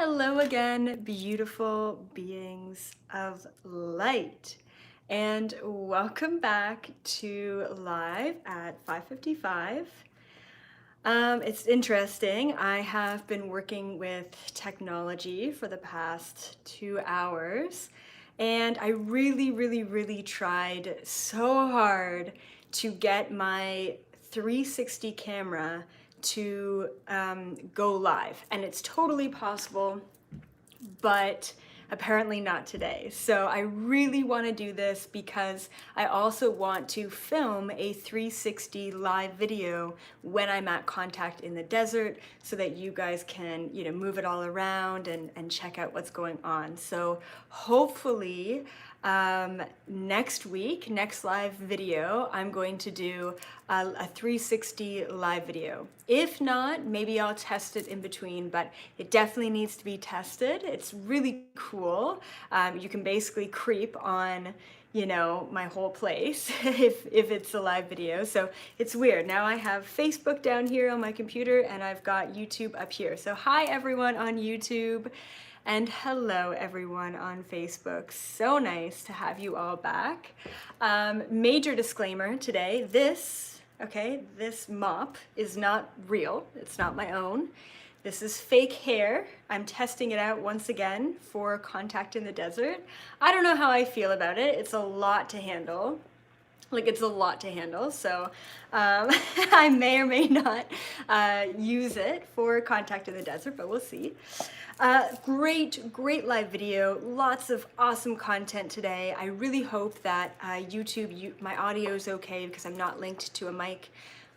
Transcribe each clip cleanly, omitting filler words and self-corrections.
Hello again, beautiful beings of light. And welcome back to live at 5:55. It's interesting. I have been working with technology for the past 2 hours, and I really tried so hard to get my 360 camera to go live. And it's totally possible, but apparently not today. So I really want to do this because I also want to film a 360 live video when I'm at Contact in the Desert so that you guys can, move it all around and check out what's going on. So hopefully next week, next live video, I'm going to do a 360 live video. If not, maybe I'll test it in between, but it definitely needs to be tested. It's really cool. You can basically creep on my whole place if it's a live video. So it's weird. Now I have Facebook down here on my computer and I've got YouTube up here. So hi everyone on YouTube. And hello everyone on Facebook. So nice to have you all back. Major disclaimer today, this mop is not real. It's not my own. This is fake hair. I'm testing it out once again for Contact in the Desert. I don't know how I feel about it. It's a lot to handle. It's a lot to handle, so I may or may not use it for Contact in the Desert, but we'll see. Great live video, lots of awesome content today. I really hope that my audio is okay because I'm not linked to a mic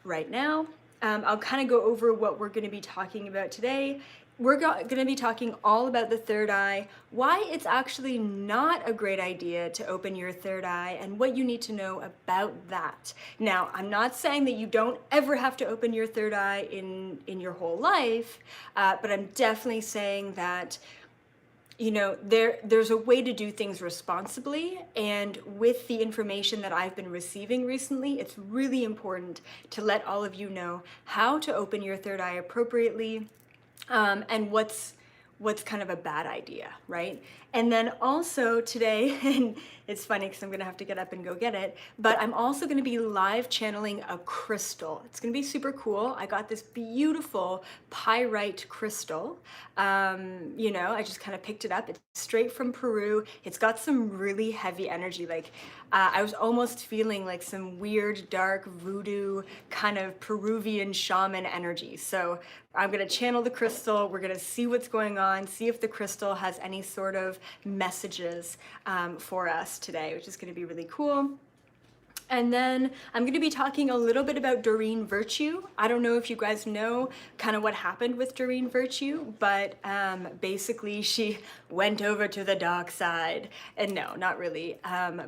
right now. I'll kind of go over what we're going to be talking about today. We're going to be talking all about the third eye, why it's actually not a great idea to open your third eye, and what you need to know about that. Now, I'm not saying that you don't ever have to open your third eye in your whole life, but I'm definitely saying that there's a way to do things responsibly, and with the information that I've been receiving recently, it's really important to let all of you know how to open your third eye appropriately, and what's kind of a bad idea, right? And then also today, and it's funny because I'm gonna have to get up and go get it, but I'm also gonna be live channeling a crystal. It's gonna be super cool. I got this beautiful pyrite crystal. I just kind of picked it up. It's straight from Peru. It's got some really heavy energy. I was almost feeling like some weird, dark voodoo kind of Peruvian shaman energy. So I'm gonna channel the crystal. We're gonna see what's going on, see if the crystal has any sort of messages for us today, which is gonna be really cool. And then I'm going to be talking a little bit about Doreen Virtue. I don't know if you guys know kind of what happened with Doreen Virtue, but basically she went over to the dark side. And no, not really.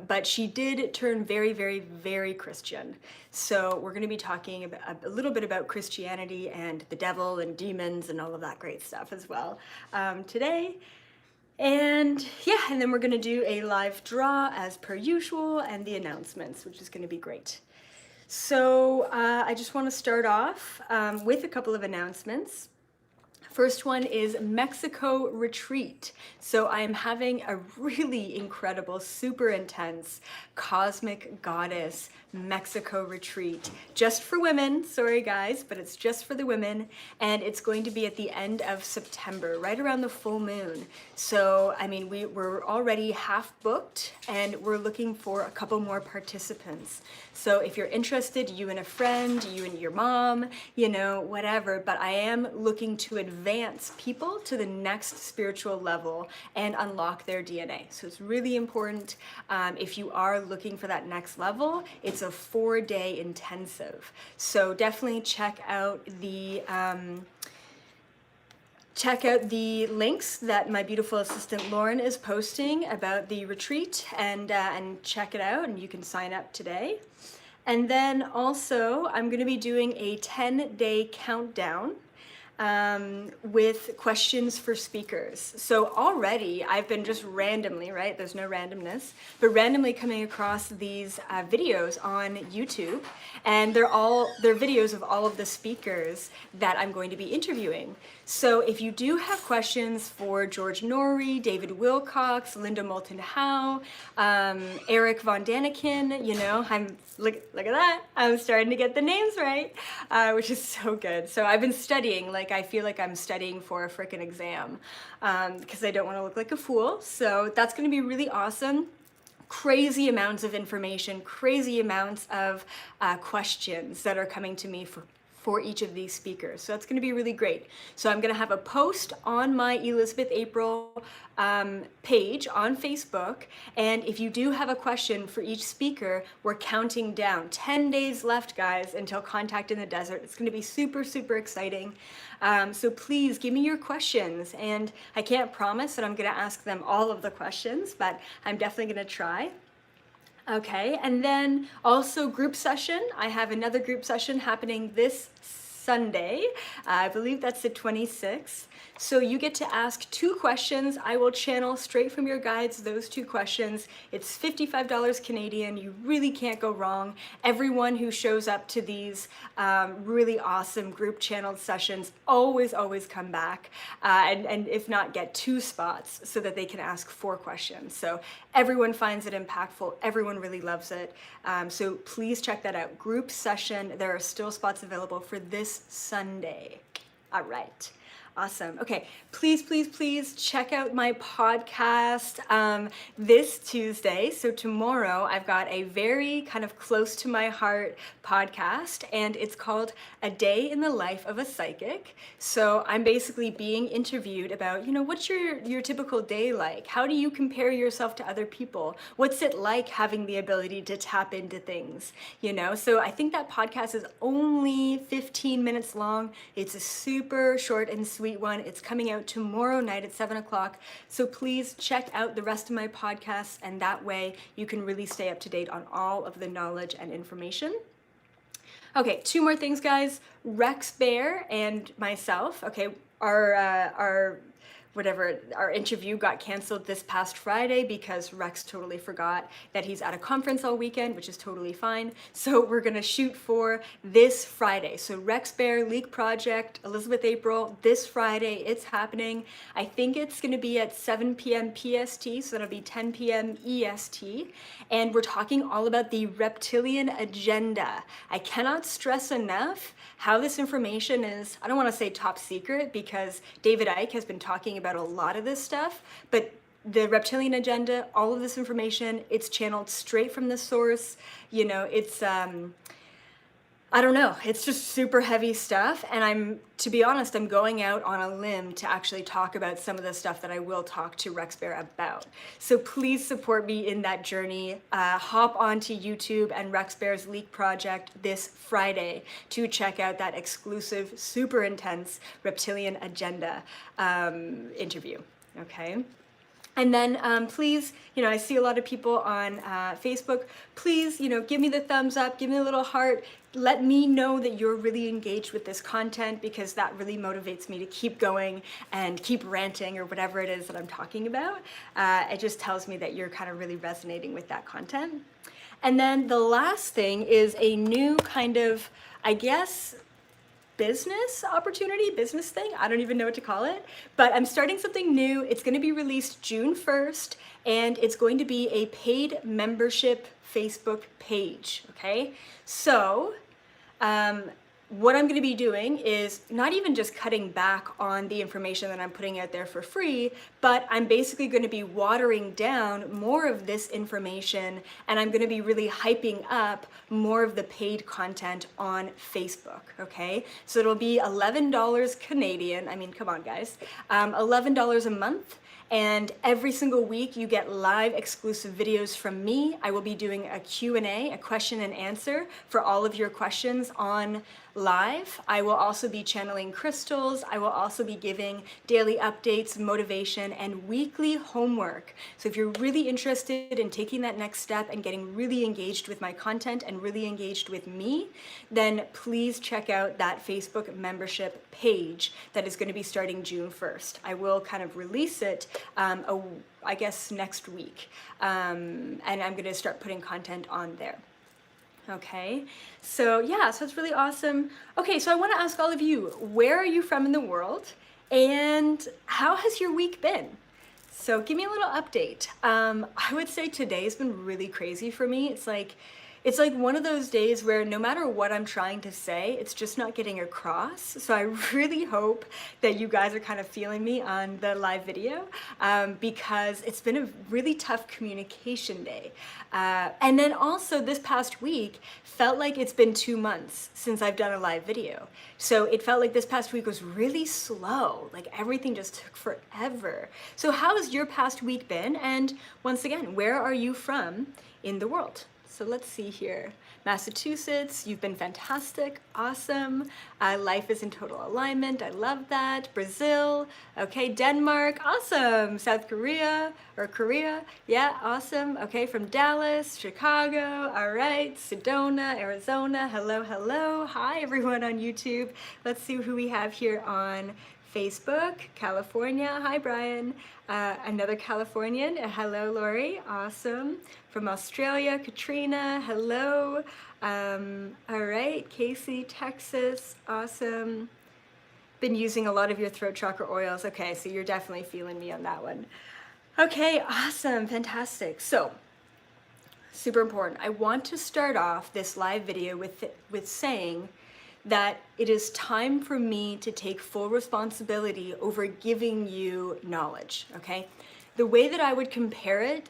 But she did turn very Christian. So we're going to be talking about, a little bit about Christianity and the devil and demons and all of that great stuff as well today. And yeah, and then we're gonna do a live draw as per usual and the announcements, which is gonna be great. So I just wanna start off with a couple of announcements. First one is Mexico retreat. So I am having a really incredible, super intense cosmic goddess Mexico retreat just for women. Sorry guys, but it's just for the women, and it's going to be at the end of September, right around the full moon. So I mean, we're already half booked and we're looking for a couple more participants. So if you're interested, you and a friend, you and your mom, whatever, but I am looking to advance people to the next spiritual level and unlock their DNA. So it's really important if you are looking for that next level. It's a 4-day intensive. So definitely check out the links that my beautiful assistant Lauren is posting about the retreat, and check it out, and you can sign up today. And then also I'm going to be doing a 10-day countdown with questions for speakers. So already I've been just randomly, right? There's no randomness, but randomly coming across these videos on YouTube, and they're videos of all of the speakers that I'm going to be interviewing. So if you do have questions for George Norrie, David Wilcox, Linda Moulton Howe, Eric Von Daniken, you know, look at that, I'm starting to get the names right, which is so good. So I've been studying, like I feel like I'm studying for a frickin' exam, because I don't want to look like a fool. So that's going to be really awesome. Crazy amounts of information, crazy amounts of questions that are coming to me for each of these speakers. So that's going to be really great. So I'm going to have a post on my Elizabeth April page on Facebook. And if you do have a question for each speaker, we're counting down. 10 days left, guys, until Contact in the Desert. It's going to be super, super exciting. So please give me your questions. And I can't promise that I'm going to ask them all of the questions, but I'm definitely going to try. Okay, and then also group session. I have another group session happening this Sunday. I believe that's the 26th. So you get to ask 2 questions. I will channel straight from your guides those 2 questions. It's $55 Canadian. You really can't go wrong. Everyone who shows up to these really awesome group channeled sessions always come back, and if not, get 2 spots so that they can ask 4 questions. So everyone finds it impactful. Everyone really loves it. So please check that out. Group session. There are still spots available for this Sunday. All right. Awesome. Okay, please check out my podcast this Tuesday. So tomorrow I've got a very kind of close to my heart podcast, and it's called A Day in the Life of a Psychic. So I'm basically being interviewed about, you know, what's your typical day like? How do you compare yourself to other people? What's it like having the ability to tap into things, you know? So I think that podcast is only 15 minutes long. It's a super short and sweet one. It's coming out tomorrow night at 7 o'clock. So please check out the rest of my podcasts, and that way you can really stay up to date on all of the knowledge and information. Okay, 2 more things, guys. Rex Bear and myself, okay, our interview got canceled this past Friday because Rex totally forgot that he's at a conference all weekend, which is totally fine. So we're gonna shoot for this Friday. So Rex Bear Leak Project, Elizabeth April, this Friday, it's happening. I think it's gonna be at 7 p.m. PST, so that'll be 10 p.m. EST. And we're talking all about the reptilian agenda. I cannot stress enough how this information is, I don't wanna say top secret, because David Icke has been talking about a lot of this stuff, but the reptilian agenda, all of this information, it's channeled straight from the source. You know, it's I don't know, it's just super heavy stuff, and to be honest, I'm going out on a limb to actually talk about some of the stuff that I will talk to Rex Bear about. So please support me in that journey. Hop onto YouTube and Rex Bear's Leak Project this Friday to check out that exclusive, super intense reptilian agenda interview, okay? And then please, you know, I see a lot of people on Facebook. Please, you know, give me the thumbs up, give me a little heart. Let me know that you're really engaged with this content, because that really motivates me to keep going and keep ranting or whatever it is that I'm talking about. It just tells me that you're kind of really resonating with that content. And then the last thing is a new kind of, I guess, business opportunity, business thing. I don't even know what to call it, but I'm starting something new. It's going to be released June 1st, and it's going to be a paid membership Facebook page. Okay, so what I'm going to be doing is not even just cutting back on the information that I'm putting out there for free, but I'm basically going to be watering down more of this information, and I'm going to be really hyping up more of the paid content on Facebook, okay? So it'll be $11 Canadian. I mean, come on, guys. $11 a month. And every single week you get live exclusive videos from me. I will be doing a Q&A, a question and answer for all of your questions on live. I will also be channeling crystals. I will also be giving daily updates, motivation, and weekly homework. So if you're really interested in taking that next step and getting really engaged with my content and really engaged with me, then please check out that Facebook membership page that is going to be starting June 1st. I will kind of release it, I guess, next week. And I'm going to start putting content on there. Okay, so yeah, so it's really awesome. Okay, so I want to ask all of you, where are you from in the world? And how has your week been? So give me a little update. I would say today's been really crazy for me. It's like one of those days where no matter what I'm trying to say, it's just not getting across. So I really hope that you guys are kind of feeling me on the live video, because it's been a really tough communication day. And then also this past week felt like it's been 2 months since I've done a live video. So it felt like this past week was really slow. Like everything just took forever. So how has your past week been? And once again, where are you from in the world? So let's see here. Massachusetts, you've been fantastic, awesome. Life is in total alignment, I love that. Brazil, okay, Denmark, awesome. South Korea, or Korea, yeah, awesome. Okay, from Dallas, Chicago, all right. Sedona, Arizona, hello, hello. Hi everyone on YouTube. Let's see who we have here on Facebook. California, hi Brian. Another Californian, hello Lori, awesome. From Australia, Katrina, hello. All right, Casey, Texas, awesome. Been using a lot of your throat chakra oils. Okay, so you're definitely feeling me on that one. Okay, awesome, fantastic. So, super important. I want to start off this live video with saying that it is time for me to take full responsibility over giving you knowledge, okay? The way that I would compare it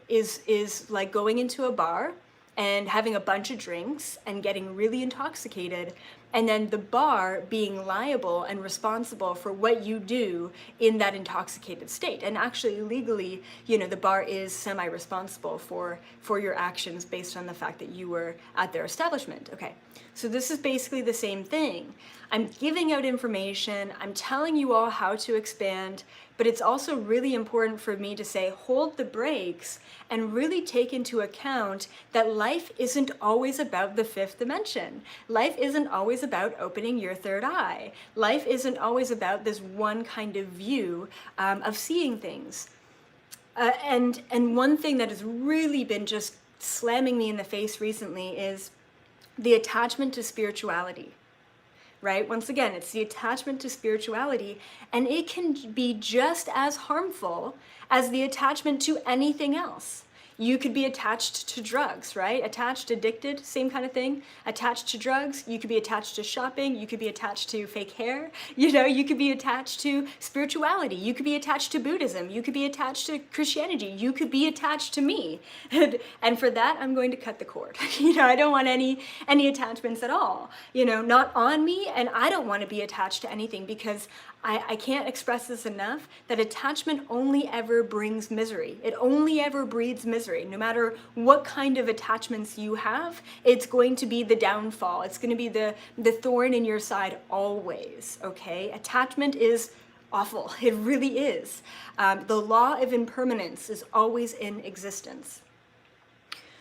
is like going into a bar and having a bunch of drinks and getting really intoxicated, and then the bar being liable and responsible for what you do in that intoxicated state. And actually, legally, you know, the bar is semi-responsible for your actions based on the fact that you were at their establishment. Okay, so this is basically the same thing. I'm giving out information, I'm telling you all how to expand, but it's also really important for me to say, hold the brakes and really take into account that life isn't always about the fifth dimension. Life isn't always about opening your third eye. Life isn't always about this one kind of view of seeing things. And one thing that has really been just slamming me in the face recently is the attachment to spirituality. Right? Once again, it's the attachment to spirituality, and it can be just as harmful as the attachment to anything else. You could be attached to drugs, right? Attached, addicted, same kind of thing. Attached to drugs, you could be attached to shopping, you could be attached to fake hair, you know, you could be attached to spirituality, you could be attached to Buddhism, you could be attached to Christianity, you could be attached to me. And for that, I'm going to cut the cord. You know, I don't want any attachments at all, you know, not on me, and I don't want to be attached to anything, because I can't express this enough, that attachment only ever brings misery. It only ever breeds misery. No matter what kind of attachments you have, it's going to be the downfall. It's going to be the thorn in your side always, okay? Attachment is awful. It really is. The law of impermanence is always in existence.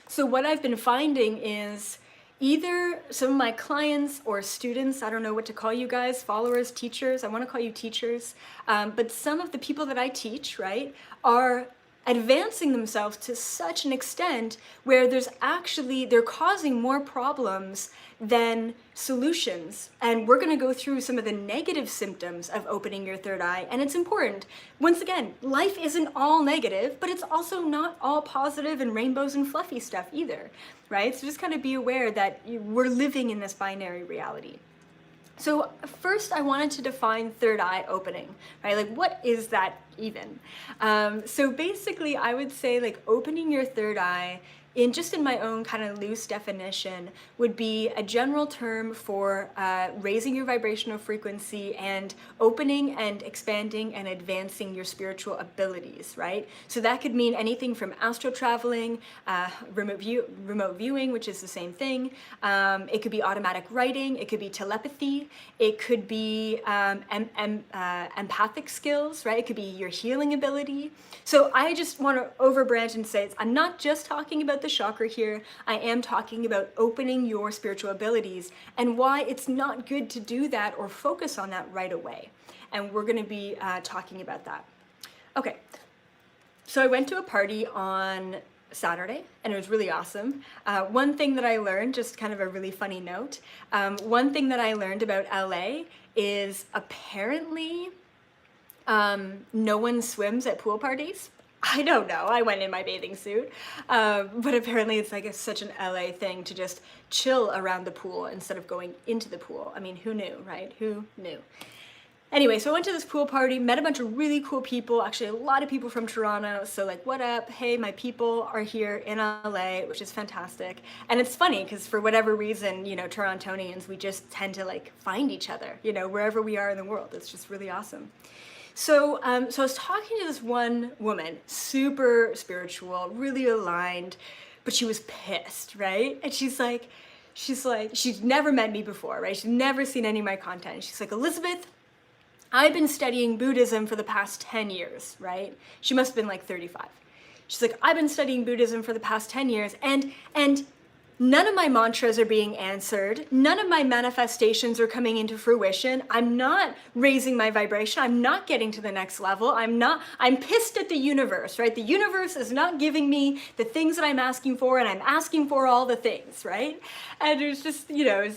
So what I've been finding is either some of my clients or students, I don't know what to call you guys, followers, teachers, I want to call you teachers, but some of the people that I teach, right, are advancing themselves to such an extent where they're causing more problems than solutions. And we're going to go through some of the negative symptoms of opening your third eye. And it's important. Once again, life isn't all negative, but it's also not all positive and rainbows and fluffy stuff either, right? So just kind of be aware that we're living in this binary reality. So first I wanted to define third eye opening, right? Like, what is that even? So basically I would say, like, opening your third eye in my own kind of loose definition, would be a general term for raising your vibrational frequency and opening and expanding and advancing your spiritual abilities, right? So that could mean anything from astral traveling, remote viewing, which is the same thing. It could be automatic writing. It could be telepathy. It could be empathic skills, right? It could be your healing ability. So I just want to overbranch and say, I'm not just talking about the chakra here. I am talking about opening your spiritual abilities and why it's not good to do that or focus on that right away. And we're going to be talking about that. Okay, so I went to a party on Saturday, and it was really awesome. One thing that I learned, just kind of a really funny note, one thing that I learned about LA is apparently no one swims at pool parties. I don't know. I went in my bathing suit. But apparently it's like such an LA thing to just chill around the pool instead of going into the pool. I mean, who knew, right? Who knew? Anyway, so I went to this pool party, met a bunch of really cool people, actually a lot of people from Toronto. So like, what up? Hey, my people are here in LA, which is fantastic. And it's funny because for whatever reason, you know, Torontonians, we just tend to like find each other, you know, wherever we are in the world. It's just really awesome. So, so I was talking to this one woman, super spiritual, really aligned, but she was pissed, right? And she's never met me before, right? She's never seen any of my content. She's like, Elizabeth, I've been studying Buddhism for the past 10 years, right? She must have been like 35. She's like, I've been studying Buddhism for the past 10 years and none of my mantras are being answered. None of my manifestations are coming into fruition. I'm not raising my vibration. I'm not getting to the next level. I'm pissed at the universe, right? The universe is not giving me the things that I'm asking for, and I'm asking for all the things, right? And it was just, you know,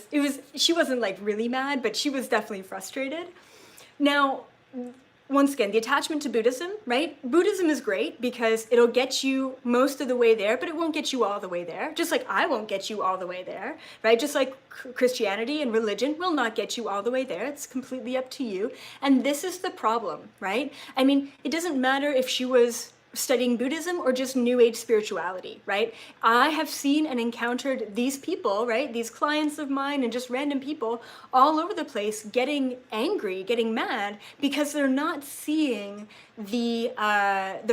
she wasn't like really mad, but she was definitely frustrated. Now, once again, the attachment to Buddhism, right? Buddhism is great because it'll get you most of the way there, but it won't get you all the way there. Just like I won't get you all the way there, right? Just like Christianity and religion will not get you all the way there. It's completely up to you. And this is the problem, right? I mean, it doesn't matter if she was studying Buddhism or just New Age spirituality, right? I have seen and encountered these people, right? These clients of mine and just random people all over the place getting angry, getting mad because they're not seeing the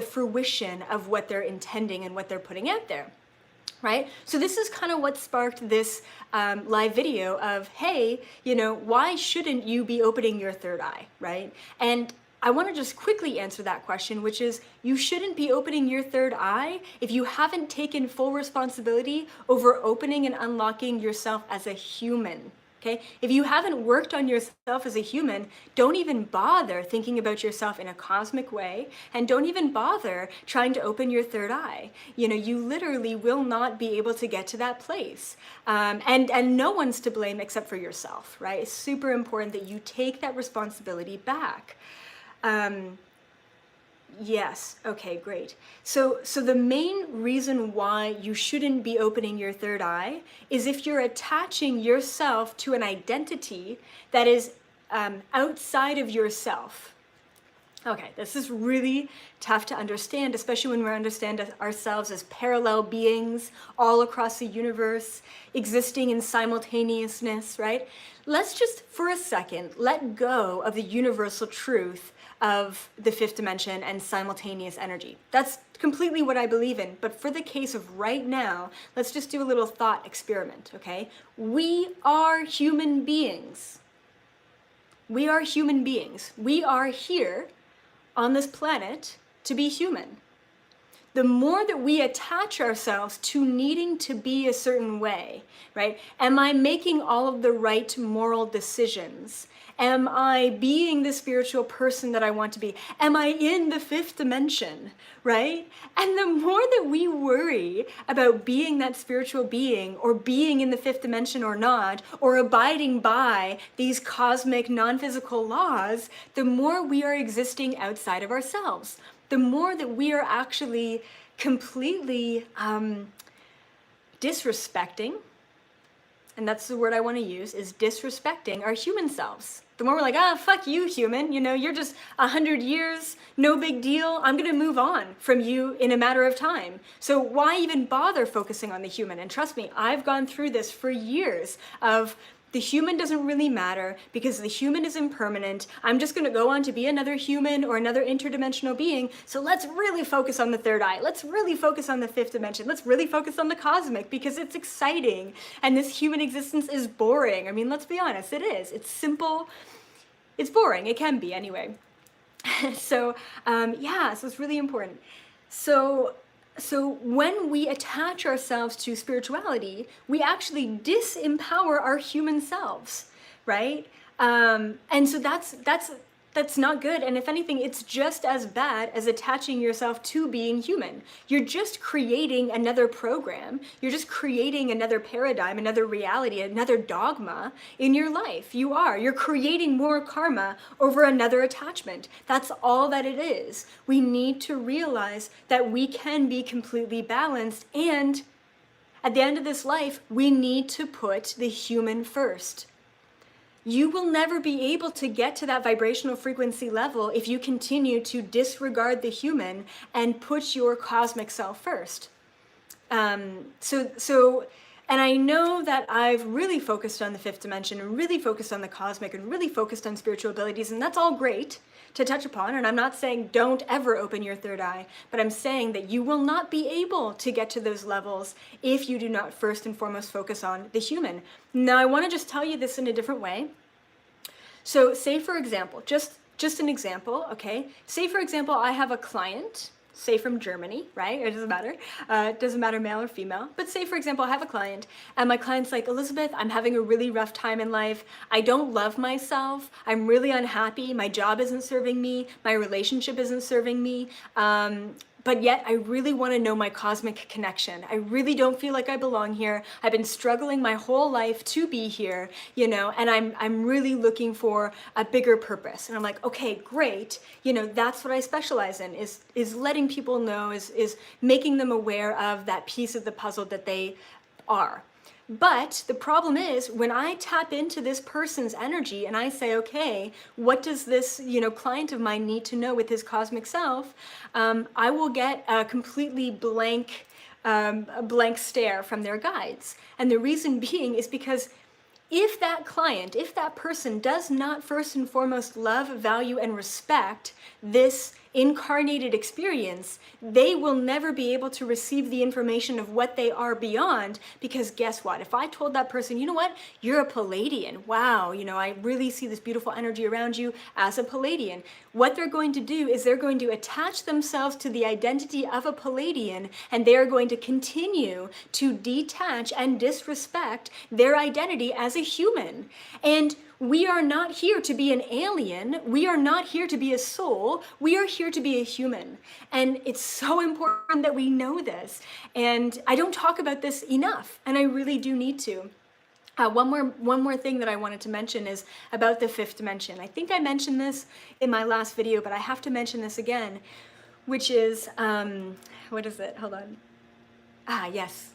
fruition of what they're intending and what they're putting out there. Right? So this is kind of what sparked this live video of, hey, you know, why shouldn't you be opening your third eye, right? And I want to just quickly answer that question, which is you shouldn't be opening your third eye if you haven't taken full responsibility over opening and unlocking yourself as a human. Okay? If you haven't worked on yourself as a human, don't even bother thinking about yourself in a cosmic way, and don't even bother trying to open your third eye. You know, you literally will not be able to get to that place. And no one's to blame except for yourself, right? It's super important that you take that responsibility back. Yes. Okay, great. So the main reason why you shouldn't be opening your third eye is if you're attaching yourself to an identity that is outside of yourself. Okay, this is really tough to understand, especially when we understand ourselves as parallel beings all across the universe, existing in simultaneousness, right? Let's just, for a second, let go of the universal truth of the fifth dimension and simultaneous energy. That's completely what I believe in. But for the case of right now, let's just do a little thought experiment, okay? We are human beings. We are human beings. We are here on this planet to be human. The more that we attach ourselves to needing to be a certain way, right? Am I making all of the right moral decisions? Am I being the spiritual person that I want to be? Am I in the fifth dimension, right? And the more that we worry about being that spiritual being or being in the fifth dimension or not, or abiding by these cosmic non-physical laws, the more we are existing outside of ourselves. The more that we are actually completely disrespecting and that's the word I want to use, is disrespecting our human selves. The more we're like, ah, fuck you, human, you're just 100 years, no big deal. I'm going to move on from you in a matter of time. So why even bother focusing on the human? And trust me, I've gone through this for years of the human doesn't really matter because the human is impermanent. I'm just going to go on to be another human or another interdimensional being. So let's really focus on the third eye. Let's really focus on the fifth dimension. Let's really focus on the cosmic because it's exciting. And this human existence is boring. I mean, let's be honest, it is. It's simple. It's boring. It can be anyway. So it's really important. So when we attach ourselves to spirituality, we actually disempower our human selves, right? And so that's not good. And if anything, it's just as bad as attaching yourself to being human. You're just creating another program. You're just creating another paradigm, another reality, another dogma in your life. You're creating more karma over another attachment. That's all that it is. We need to realize that we can be completely balanced, and at the end of this life, we need to put the human first. You will never be able to get to that vibrational frequency level if you continue to disregard the human and put your cosmic self first. And I know that I've really focused on the fifth dimension and really focused on the cosmic and really focused on spiritual abilities, and that's all great to touch upon. And I'm not saying don't ever open your third eye, but I'm saying that you will not be able to get to those levels if you do not first and foremost focus on the human. Now, I want to just tell you this in a different way. So say, for example, just an example, okay? Say, for example, I have a client, say from Germany, right? It doesn't matter. It doesn't matter male or female. But say, for example, I have a client and my client's like, Elizabeth, I'm having a really rough time in life. I don't love myself. I'm really unhappy. My job isn't serving me. My relationship isn't serving me. But yet I really want to know my cosmic connection. I really don't feel like I belong here. I've been struggling my whole life to be here, and I'm really looking for a bigger purpose. And I'm like, okay, great. That's what I specialize in, is letting people know, is making them aware of that piece of the puzzle that they are. But the problem is when I tap into this person's energy and I say, okay, what does this, client of mine need to know with his cosmic self? I will get a completely blank stare from their guides. And the reason being is because if that client, if that person does not first and foremost love, value, and respect this incarnated experience, they will never be able to receive the information of what they are beyond. Because guess what? If I told that person, you know what, you're a Palladian. Wow, I really see this beautiful energy around you as a Palladian. What they're going to do is they're going to attach themselves to the identity of a Palladian, and they are going to continue to detach and disrespect their identity as a human. And we are not here to be an alien. We are not here to be a soul. We are here to be a human. And it's so important that we know this. And I don't talk about this enough, and I really do need to. One more thing that I wanted to mention is about the fifth dimension. I think I mentioned this in my last video, but I have to mention this again, which is, what is it? Hold on. Yes.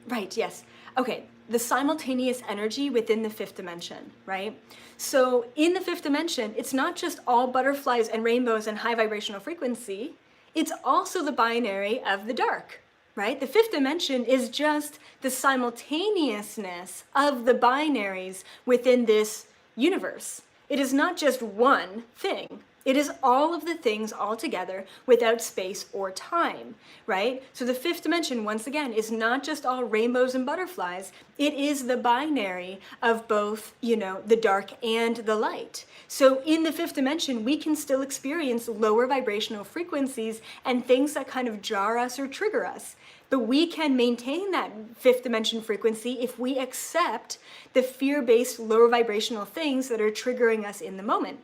Right, yes. Okay, the simultaneous energy within the fifth dimension, right? So in the fifth dimension, it's not just all butterflies and rainbows and high vibrational frequency, it's also the binary of the dark, right? The fifth dimension is just the simultaneousness of the binaries within this universe. It is not just one thing. It is all of the things all together without space or time, right? So the fifth dimension, once again, is not just all rainbows and butterflies. It is the binary of both, the dark and the light. So in the fifth dimension, we can still experience lower vibrational frequencies and things that kind of jar us or trigger us. But we can maintain that fifth dimension frequency if we accept the fear-based lower vibrational things that are triggering us in the moment.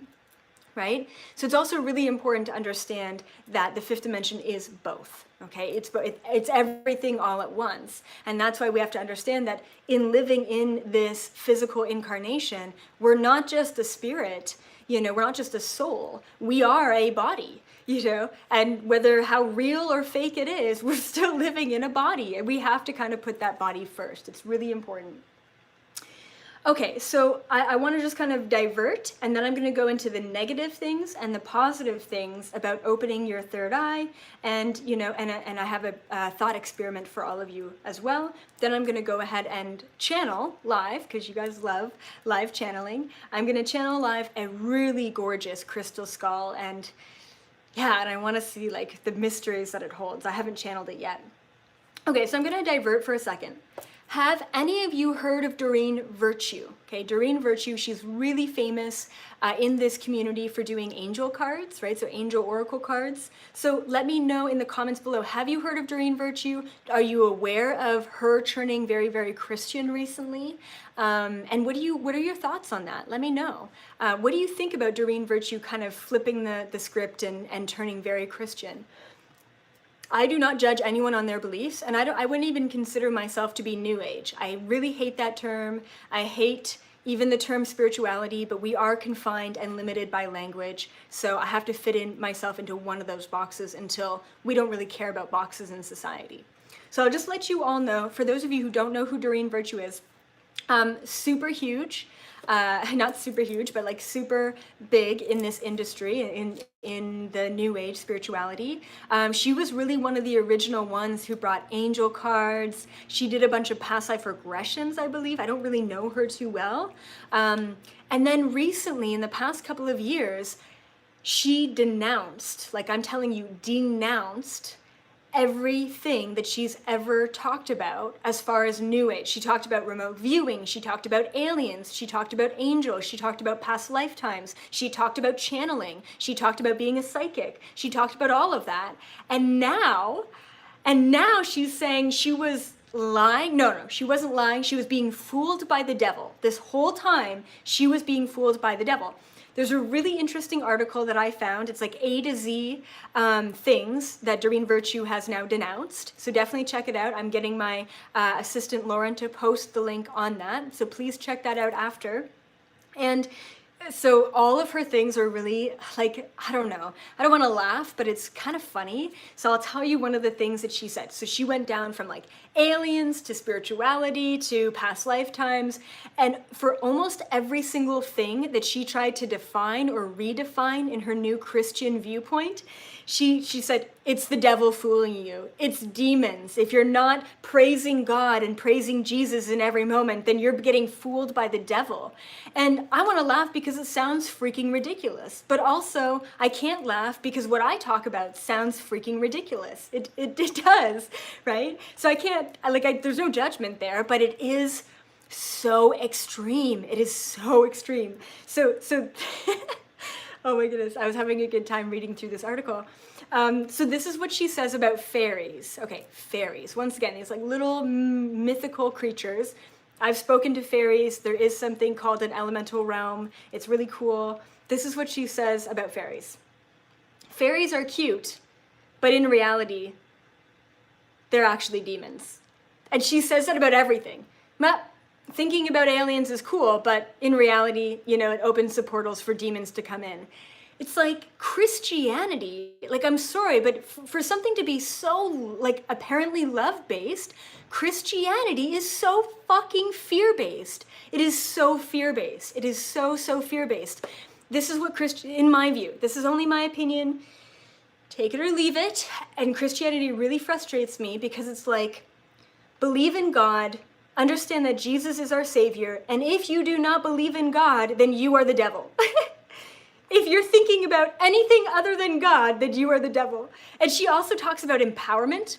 Right? So it's also really important to understand that the fifth dimension is both, okay? It's everything all at once. And that's why we have to understand that in living in this physical incarnation, we're not just a spirit, we're not just a soul. We are a body. and whether how real or fake it is, we're still living in a body, and we have to kind of put that body first. It's really important. Okay, so I want to just kind of divert, and then I'm going to go into the negative things and the positive things about opening your third eye, and and I have a thought experiment for all of you as well. Then I'm going to go ahead and channel live, because you guys love live channeling. I'm going to channel live a really gorgeous crystal skull, and yeah, and I want to see like the mysteries that it holds. I haven't channeled it yet. Okay, so I'm going to divert for a second. Have any of you heard of Doreen Virtue? Okay, Doreen Virtue, she's really famous in this community for doing angel cards, right? So angel oracle cards. So let me know in the comments below, have you heard of Doreen Virtue? Are you aware of her turning very, very Christian recently? And what are your thoughts on that? Let me know. What do you think about Doreen Virtue kind of flipping the script and turning very Christian? I do not judge anyone on their beliefs, and I wouldn't even consider myself to be New Age. I really hate that term. I hate even the term spirituality, but we are confined and limited by language, so I have to fit in myself into one of those boxes until we don't really care about boxes in society. So I'll just let you all know, for those of you who don't know who Doreen Virtue is, super huge. Not super huge, but like super big in this industry, in the New Age spirituality. She was really one of the original ones who brought angel cards. She did a bunch of past life regressions, I believe. I don't really know her too well. And then recently, in the past couple of years, she denounced, like I'm telling you, denounced everything that she's ever talked about as far as New Age. She talked about remote viewing, she talked about aliens, she talked about angels, she talked about past lifetimes, she talked about channeling, she talked about being a psychic, she talked about all of that. And now she's saying she was lying. No, she wasn't lying. She was being fooled by the devil. This whole time, she was being fooled by the devil. There's a really interesting article that I found. It's like A to Z things that Doreen Virtue has now denounced. So definitely check it out. I'm getting my assistant Lauren to post the link on that. So please check that out after. And so all of her things are really like, I don't know. I don't want to laugh, but it's kind of funny. So I'll tell you one of the things that she said. So she went down from like aliens to spirituality to past lifetimes. And for almost every single thing that she tried to define or redefine in her new Christian viewpoint, she said, it's the devil fooling you. It's demons. If you're not praising God and praising Jesus in every moment, then you're getting fooled by the devil. And I want to laugh because it sounds freaking ridiculous. But also, I can't laugh because what I talk about sounds freaking ridiculous. It does, right? So I can't, there's no judgment there, but it is so extreme. It is so extreme. So oh my goodness, I was having a good time reading through this article. So this is what she says about fairies. Okay, fairies. Once again, these like little mythical creatures. I've spoken to fairies. There is something called an elemental realm. It's really cool. This is what she says about fairies. Fairies are cute, but in reality, they're actually demons. And she says that about everything. Thinking about aliens is cool, but in reality, it opens the portals for demons to come in. It's like Christianity, like I'm sorry, but for something to be so like apparently love-based, Christianity is so fucking fear-based. It is so fear-based. It is so fear-based. This is what in my view, this is only my opinion, take it or leave it, and Christianity really frustrates me because it's like, believe in God, understand that Jesus is our Savior, and if you do not believe in God, then you are the devil. If you're thinking about anything other than God, then you are the devil. And she also talks about empowerment.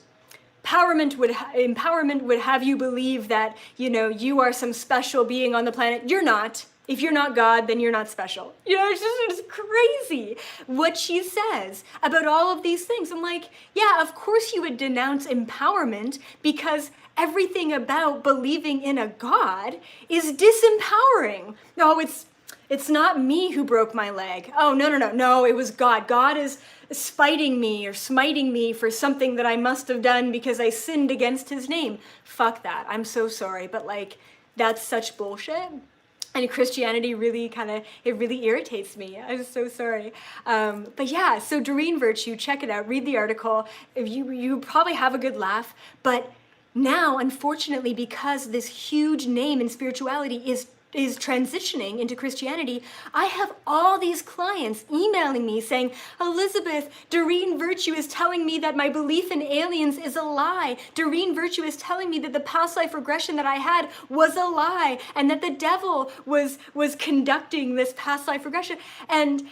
Empowerment would have you believe that, you are some special being on the planet. You're not. If you're not God, then you're not special. It's crazy what she says about all of these things. I'm like, yeah, of course you would denounce empowerment because everything about believing in a God is disempowering. No, it's not me who broke my leg. Oh, no, it was God. God is spiting me or smiting me for something that I must have done because I sinned against his name. Fuck that. I'm so sorry, but that's such bullshit. And Christianity really it really irritates me. I'm so sorry. But yeah, so Doreen Virtue, check it out, read the article. If you probably have a good laugh, but now, unfortunately, because this huge name in spirituality is transitioning into Christianity, I have all these clients emailing me saying, Elizabeth, Doreen Virtue is telling me that my belief in aliens is a lie. Doreen Virtue is telling me that the past life regression that I had was a lie, and that the devil was conducting this past life regression. And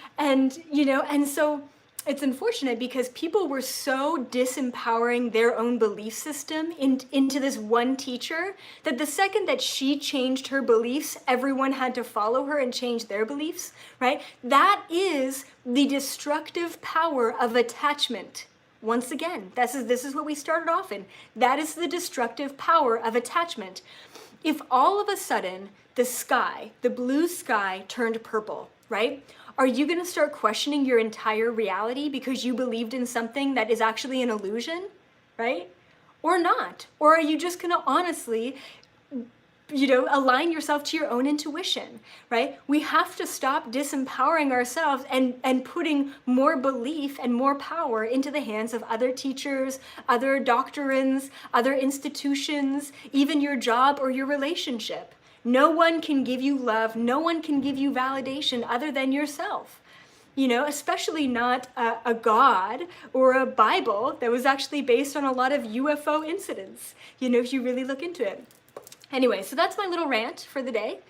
so it's unfortunate because people were so disempowering their own belief system into this one teacher that the second that she changed her beliefs, everyone had to follow her and change their beliefs, right? That is the destructive power of attachment. Once again, this is what we started off in. That is the destructive power of attachment. If all of a sudden the sky, the blue sky, turned purple, right? Are you going to start questioning your entire reality because you believed in something that is actually an illusion, right? Or not? Or are you just going to honestly, align yourself to your own intuition, right? We have to stop disempowering ourselves and putting more belief and more power into the hands of other teachers, other doctrines, other institutions, even your job or your relationship. No one can give you love. No one can give you validation other than yourself. Especially not a God or a Bible that was actually based on a lot of UFO incidents, if you really look into it. Anyway, so that's my little rant for the day,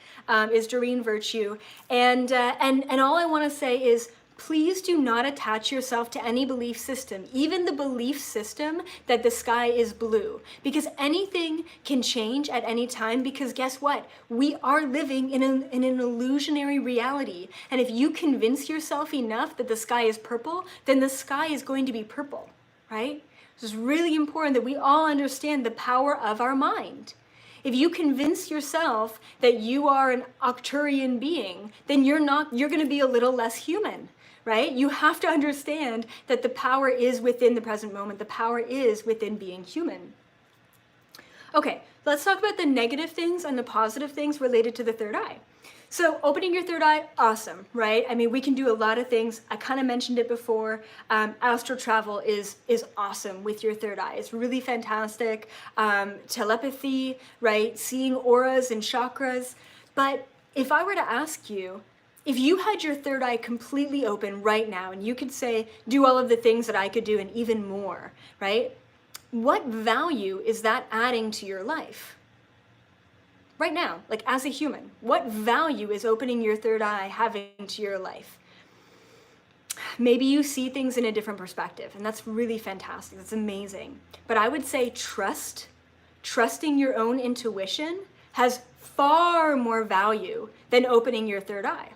is Doreen Virtue. And all I want to say is, please do not attach yourself to any belief system, even the belief system that the sky is blue, because anything can change at any time, because guess what? We are living in an illusionary reality. And if you convince yourself enough that the sky is purple, then the sky is going to be purple, right? It's really important that we all understand the power of our mind. If you convince yourself that you are an Arcturian being, then you're going to be a little less human, right? You have to understand that the power is within the present moment. The power is within being human. Okay, let's talk about the negative things and the positive things related to the third eye. So opening your third eye, awesome, right? I mean, we can do a lot of things. I kind of mentioned it before. Astral travel is awesome with your third eye. It's really fantastic. Telepathy, right? Seeing auras and chakras. But if I were to ask you, if you had your third eye completely open right now and you could say, do all of the things that I could do and even more, right? What value is that adding to your life? Right now, like as a human, what value is opening your third eye having to your life? Maybe you see things in a different perspective, and that's really fantastic. That's amazing. But I would say trusting your own intuition has far more value than opening your third eye.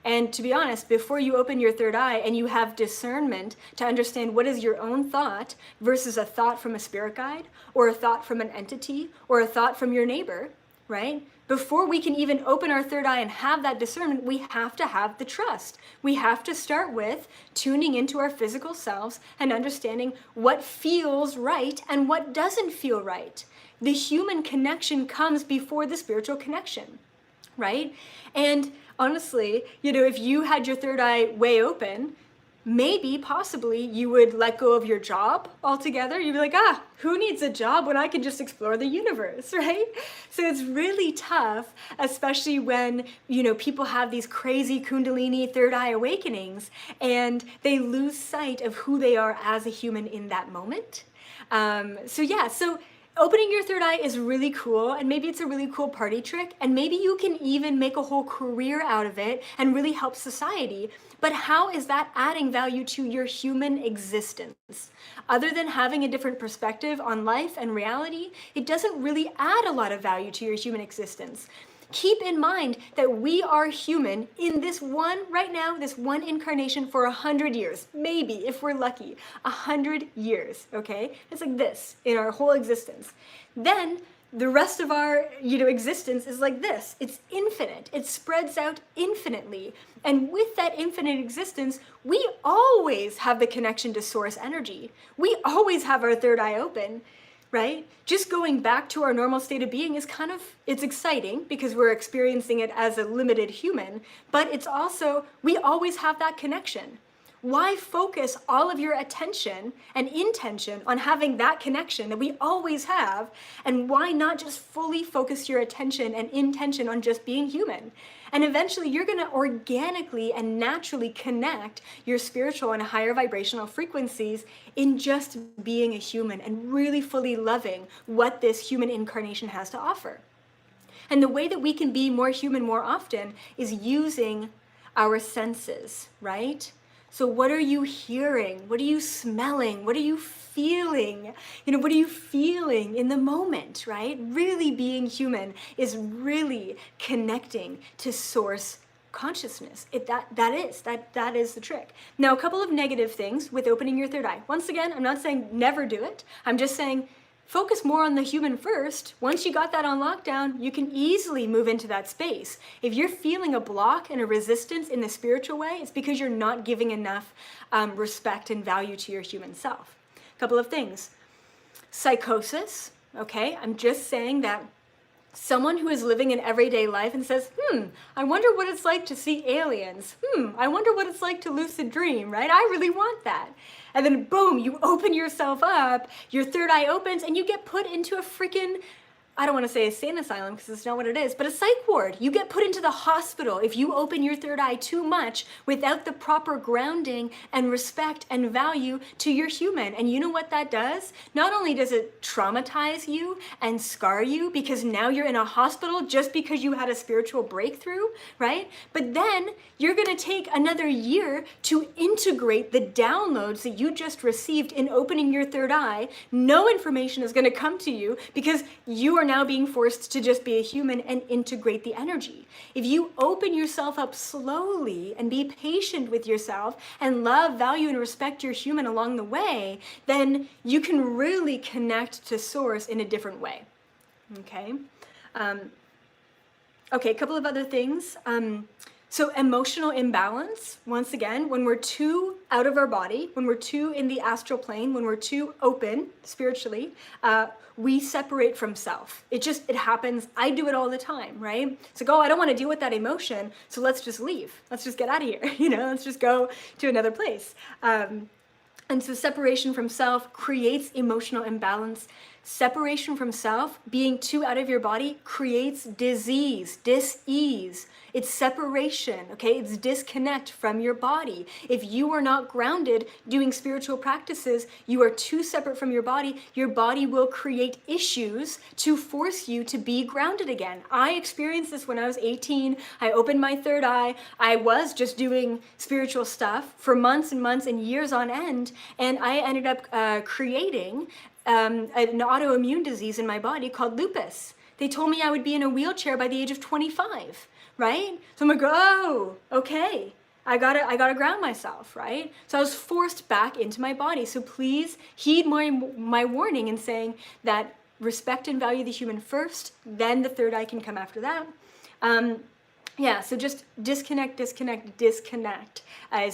And to be honest, before you open your third eye and you have discernment to understand what is your own thought versus a thought from a spirit guide or a thought from an entity or a thought from your neighbor, right? Before we can even open our third eye and have that discernment, we have to have the trust. We have to start with tuning into our physical selves and understanding what feels right and what doesn't feel right. The human connection comes before the spiritual connection, right? And honestly, if you had your third eye way open, maybe, possibly, you would let go of your job altogether. You'd be like, who needs a job when I can just explore the universe, right? So it's really tough, especially when, people have these crazy Kundalini third eye awakenings and they lose sight of who they are as a human in that moment. So opening your third eye is really cool, and maybe it's a really cool party trick, and maybe you can even make a whole career out of it and really help society. But how is that adding value to your human existence? Other than having a different perspective on life and reality, it doesn't really add a lot of value to your human existence. Keep in mind that we are human in this one, right now, this one incarnation for 100 years. Maybe, if we're lucky, 100 years, okay? It's like this in our whole existence. Then the rest of our, existence is like this. It's infinite. It spreads out infinitely. And with that infinite existence, we always have the connection to source energy. We always have our third eye open, right? Just going back to our normal state of being is kind of, it's exciting because we're experiencing it as a limited human, but it's also, we always have that connection. Why focus all of your attention and intention on having that connection that we always have? And why not just fully focus your attention and intention on just being human? And eventually you're going to organically and naturally connect your spiritual and higher vibrational frequencies in just being a human and really fully loving what this human incarnation has to offer. And the way that we can be more human more often is using our senses, right? So what are you hearing? What are you smelling? What are you feeling? What are you feeling in the moment, right? Really being human is really connecting to source consciousness. That is the trick. Now, a couple of negative things with opening your third eye. Once again, I'm not saying never do it. I'm just saying focus more on the human first. Once you got that on lockdown, you can easily move into that space. If you're feeling a block and a resistance in the spiritual way, it's because you're not giving enough respect and value to your human self. A couple of things. Psychosis, okay? I'm just saying that someone who is living an everyday life and says, I wonder what it's like to see aliens. I wonder what it's like to lucid dream, right? I really want that. And then boom, you open yourself up, your third eye opens, and you get put into a freaking, I don't want to say a sane asylum because it's not what it is, but a psych ward. You get put into the hospital if you open your third eye too much without the proper grounding and respect and value to your human. And you know what that does? Not only does it traumatize you and scar you because now you're in a hospital just because you had a spiritual breakthrough, right? But then you're going to take another year to integrate the downloads that you just received in opening your third eye. No information is going to come to you because you are now being forced to just be a human and integrate the energy. If you open yourself up slowly and be patient with yourself and love, value, and respect your human along the way, then you can really connect to source in a different way. Okay? Okay, a couple of other things. So emotional imbalance, once again, when we're too out of our body, when we're too in the astral plane, when we're too open spiritually, we separate from self. It happens. I do it all the time, right? It's like, oh, I don't want to deal with that emotion, so let's just leave. Let's just get out of here. Let's just go to another place. And so separation from self creates emotional imbalance. Separation from self, being too out of your body, creates disease, dis-ease. It's separation, okay? It's disconnect from your body. If you are not grounded doing spiritual practices, you are too separate from your body will create issues to force you to be grounded again. I experienced this when I was 18. I opened my third eye. I was just doing spiritual stuff for months and months and years on end, and I ended up creating an autoimmune disease in my body called lupus. They told me I would be in a wheelchair by the age of 25, right? So I'm like, oh, okay. I gotta ground myself, right? So I was forced back into my body. So please heed my warning in saying that respect and value the human first, then the third eye can come after that. Yeah, so just disconnect is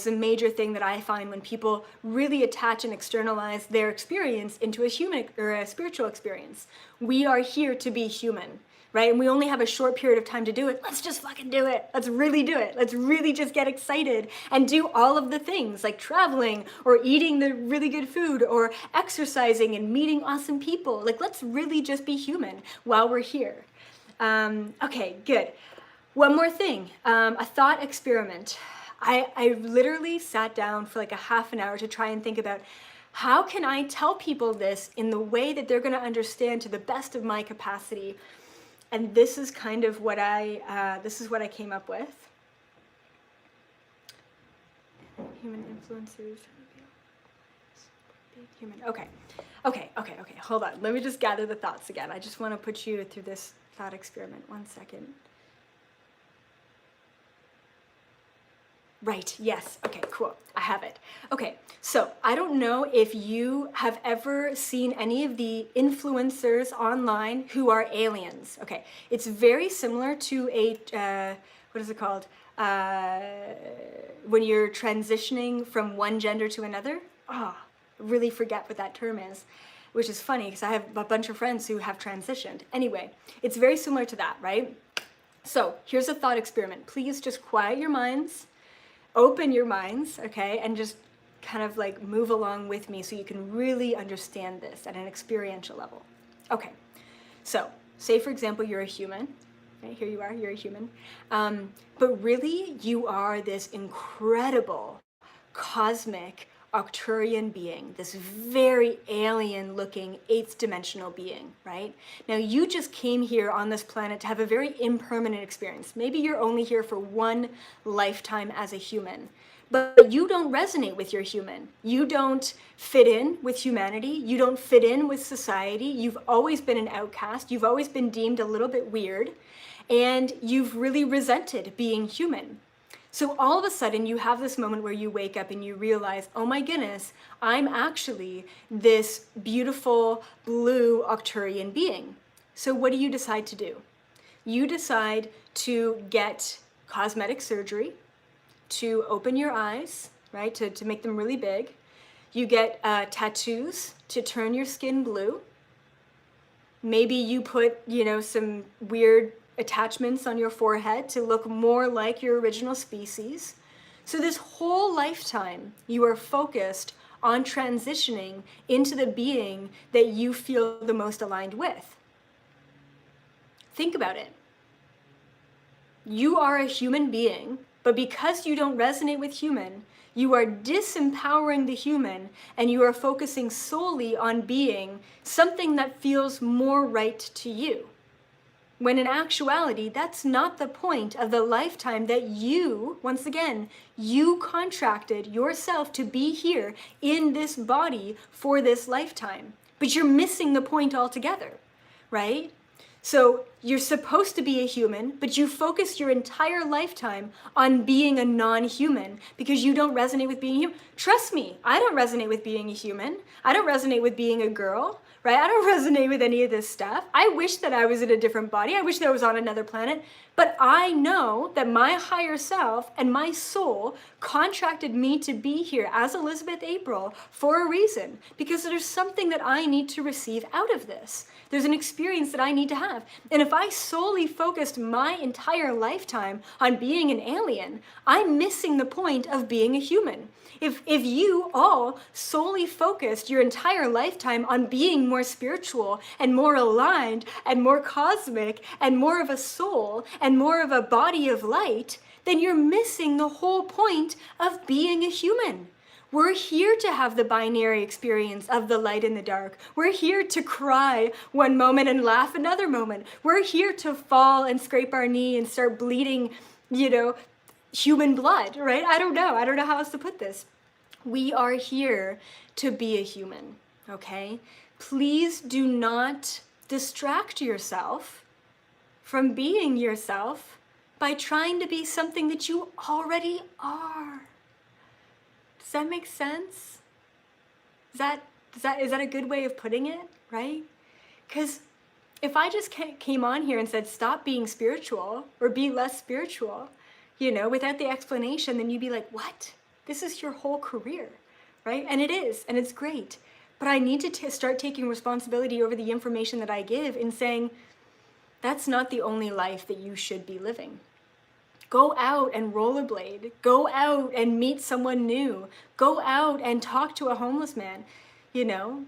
a major thing that I find when people really attach and externalize their experience into a human or a spiritual experience. We are here to be human, right? And we only have a short period of time to do it. Let's just fucking do it. Let's really do it. Let's really just get excited and do all of the things like traveling or eating the really good food or exercising and meeting awesome people. Like, let's really just be human while we're here. Okay, good. One more thing, a thought experiment. I literally sat down for like a half an hour to try and think about how can I tell people this in the way that they're going to understand to the best of my capacity. And this is kind of what this is what I came up with. Human influencers. Human. Okay. Hold on. Let me just gather the thoughts again. I just want to put you through this thought experiment. 1 second. Right, yes, okay, cool, I have it. Okay, so I don't know if you have ever seen any of the influencers online who are aliens. Okay, it's very similar to a, what is it called? When you're transitioning from one gender to another. I really forget what that term is. which is funny because I have a bunch of friends who have transitioned. Anyway, it's very similar to that, right? So here's a thought experiment. Please just quiet your minds, open your minds, okay, and just kind of like move along with me so you can really understand this at an experiential level. Okay, so say for example you're a human. Okay, here you are, you're a human. But really you are this incredible cosmic Arcturian being, this very alien looking 8th dimensional being, right? Now you just came here on this planet to have a very impermanent experience. Maybe you're only here for one lifetime as a human, but you don't resonate with your human. You don't fit in with humanity. You don't fit in with society. You've always been an outcast. You've always been deemed a little bit weird, and you've really resented being human. So all of a sudden you have this moment where you wake up and you realize, oh my goodness, I'm actually this beautiful blue Arcturian being. So what do you decide to do? You decide to get cosmetic surgery, to open your eyes, right, to make them really big. You get tattoos to turn your skin blue. Maybe you put, some weird attachments on your forehead to look more like your original species. So this whole lifetime, you are focused on transitioning into the being that you feel the most aligned with. Think about it. You are a human being, but because you don't resonate with human, you are disempowering the human and you are focusing solely on being something that feels more right to you. When in actuality, that's not the point of the lifetime that you, once again, you contracted yourself to be here in this body for this lifetime. But you're missing the point altogether, right? So you're supposed to be a human, but you focus your entire lifetime on being a non-human because you don't resonate with being human. Trust me, I don't resonate with being a human. I don't resonate with being a girl, right? I don't resonate with any of this stuff. I wish that I was in a different body. I wish that I was on another planet. But I know that my higher self and my soul contracted me to be here as Elizabeth April for a reason, because there's something that I need to receive out of this. There's an experience that I need to have. And if I solely focused my entire lifetime on being an alien, I'm missing the point of being a human. If you all solely focused your entire lifetime on being more spiritual and more aligned and more cosmic and more of a soul and more of a body of light, then you're missing the whole point of being a human. We're here to have the binary experience of the light and the dark. We're here to cry one moment and laugh another moment. We're here to fall and scrape our knee and start bleeding, human blood, right? I don't know how else to put this. We are here to be a human, okay? Please do not distract yourself from being yourself by trying to be something that you already are. Does that make sense? Is that a good way of putting it, right? Because if I just came on here and said, stop being spiritual or be less spiritual, without the explanation, then you'd be like, what? This is your whole career, right? And it is, and it's great. But I need to start taking responsibility over the information that I give and saying, that's not the only life that you should be living. Go out and rollerblade. Go out and meet someone new. Go out and talk to a homeless man.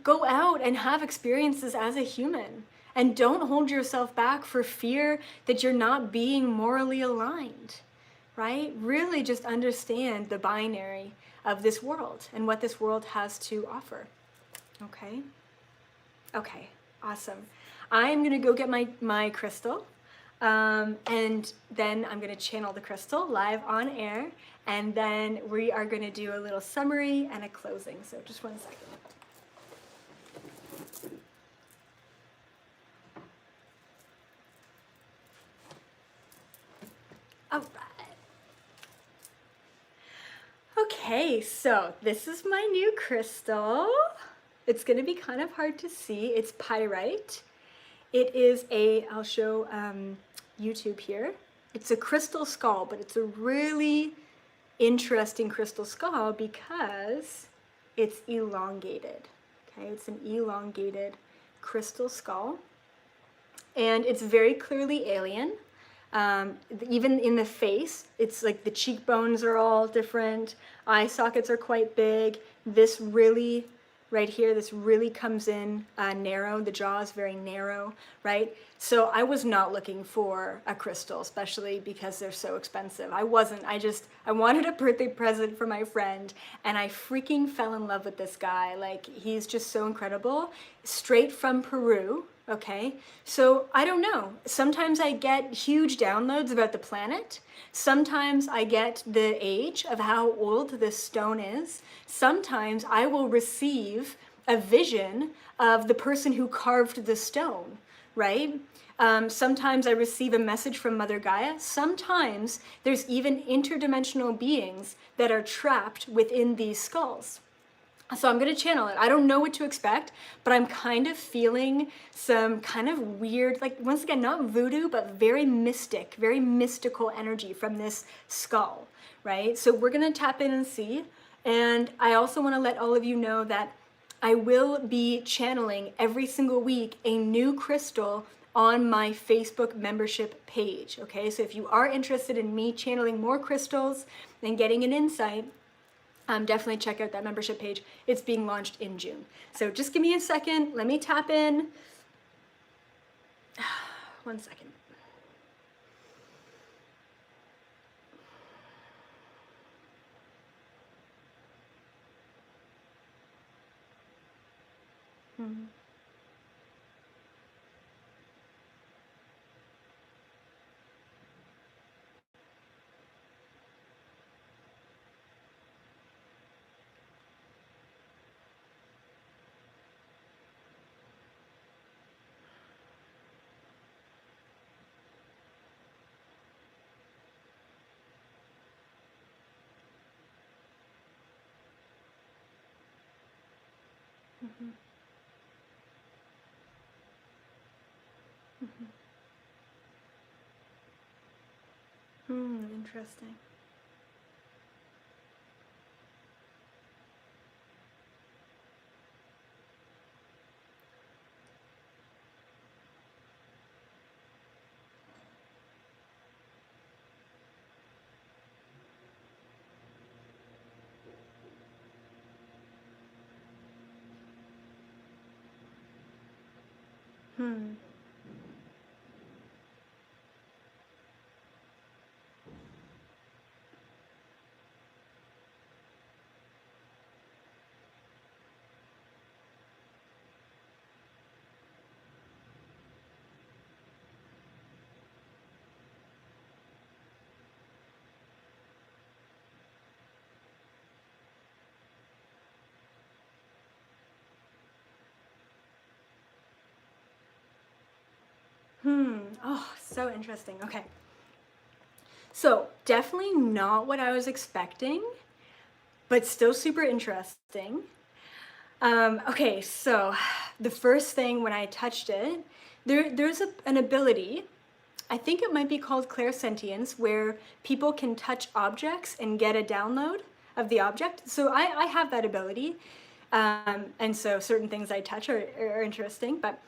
Go out and have experiences as a human. And don't hold yourself back for fear that you're not being morally aligned, right? Really just understand the binary of this world and what this world has to offer. Okay? Okay, awesome. I'm gonna go get my crystal. And then I'm going to channel the crystal live on air, and then we are going to do a little summary and a closing. So just 1 second. All right. Okay, so this is my new crystal. It's going to be kind of hard to see. It's pyrite. It is I'll show YouTube here. It's a crystal skull, but it's a really interesting crystal skull because it's elongated, Okay, it's an elongated crystal skull. And it's very clearly alien. Even in the face, it's like the cheekbones are all different, eye sockets are quite big. This really, right here, this really comes in narrow. The jaw is very narrow, right? So I was not looking for a crystal, especially because they're so expensive. I wasn't. I wanted a birthday present for my friend, and I freaking fell in love with this guy. Like, he's just so incredible. Straight from Peru. Okay, so I don't know. Sometimes I get huge downloads about the planet. Sometimes I get the age of how old this stone is. Sometimes I will receive a vision of the person who carved the stone, right? Sometimes I receive a message from Mother Gaia. Sometimes there's even interdimensional beings that are trapped within these skulls. So I'm going to channel it. I don't know what to expect, but I'm kind of feeling some kind of weird, like, once again, not voodoo, but very mystic, very mystical energy from this skull, right? So we're going to tap in and see. And I also want to let all of you know that I will be channeling every single week a new crystal on my Facebook membership page, okay? So if you are interested in me channeling more crystals and getting an insight, definitely check out that membership page. It's being launched in June. So just give me a second. Let me tap in. 1 second. Hmm. Mm-hmm. Mm-hmm. Interesting. Hmm. Oh, so interesting. Okay. So definitely not what I was expecting, but still super interesting. Okay, so the first thing when I touched it, there's an ability, I think it might be called clairsentience, where people can touch objects and get a download of the object. So I have that ability. And so certain things I touch are interesting. But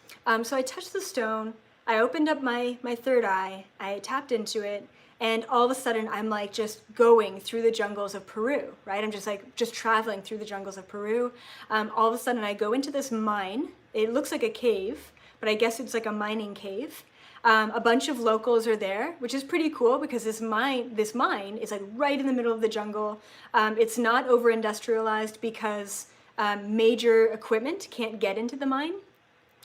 so I touched the stone, I opened up my third eye, I tapped into it, and all of a sudden I'm like just going through the jungles of Peru, right? I'm just traveling through the jungles of Peru. All of a sudden I go into this mine. It looks like a cave, but I guess it's like a mining cave. A bunch of locals are there, which is pretty cool because this mine is like right in the middle of the jungle. It's not over industrialized because major equipment can't get into the mine.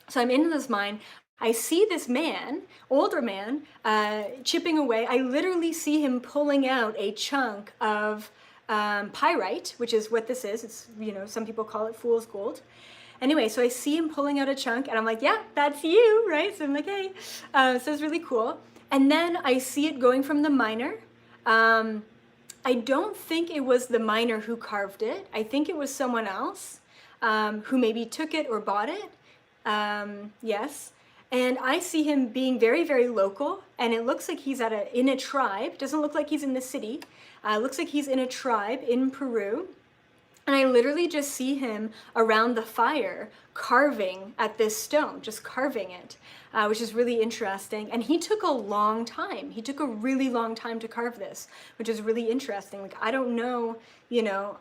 So I'm into this mine. I see this man, older man, chipping away. I literally see him pulling out a chunk of pyrite, which is what this is. It's, some people call it fool's gold. Anyway, so I see him pulling out a chunk, and I'm like, yeah, that's you, right? So I'm like, hey. So it's really cool. And then I see it going from the miner. I don't think it was the miner who carved it. I think it was someone else who maybe took it or bought it. Yes. And I see him being very, very local, and it looks like he's in a tribe. Doesn't look like he's in the city. Looks like he's in a tribe in Peru. And I literally just see him around the fire carving at this stone, just carving it, which is really interesting. And he took a long time. He took a really long time to carve this, which is really interesting. Like, I don't know,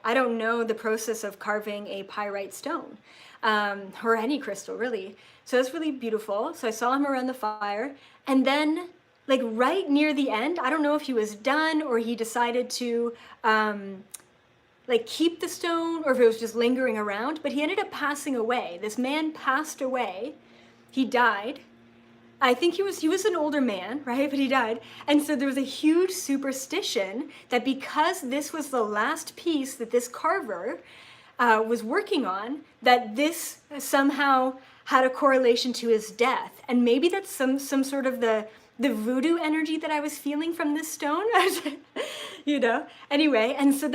I don't know the process of carving a pyrite stone, or any crystal really. So that's really beautiful. So I saw him around the fire, and then like right near the end, I don't know if he was done or he decided to, like keep the stone or if it was just lingering around, but he ended up passing away. This man passed away. He died. I think he was an older man, right? But he died. And so there was a huge superstition that because this was the last piece that this carver was working on, that this somehow had a correlation to his death. And maybe that's some sort of the voodoo energy that I was feeling from this stone, Anyway, and so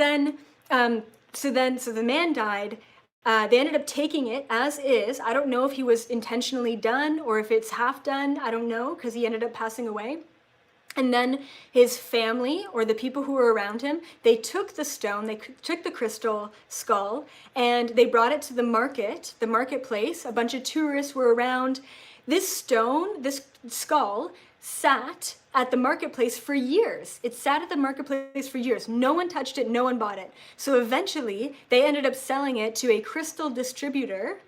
the man died. They ended up taking it as is. I don't know if he was intentionally done or if it's half done. I don't know, because he ended up passing away. And then his family, or the people who were around him, they took the stone, they took the crystal skull, and they brought it to the marketplace. A bunch of tourists were around. This stone, this skull, sat at the marketplace for years. It sat at the marketplace for years. No one touched it, no one bought it. So eventually, they ended up selling it to a crystal distributor.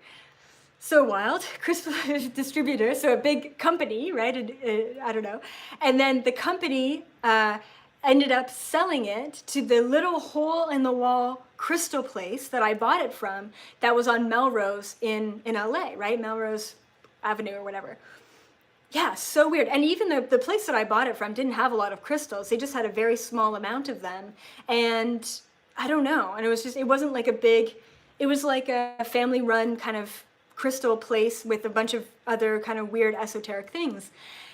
So wild, crystal distributor, so a big company, right? I don't know. And then the company ended up selling it to the little hole in the wall crystal place that I bought it from, that was on Melrose in LA, right? Melrose Avenue or whatever. Yeah, so weird. And even the place that I bought it from didn't have a lot of crystals. They just had a very small amount of them. And I don't know. And it wasn't like it was like a family run kind of crystal place with a bunch of other kind of weird esoteric things.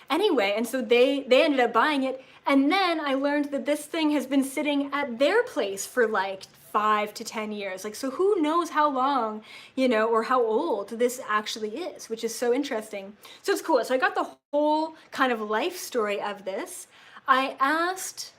Anyway, and so they ended up buying it. And then I learned that this thing has been sitting at their place for like 5 to 10 years. Like, so who knows how long, or how old this actually is, which is so interesting. So it's cool. So I got the whole kind of life story of this. I asked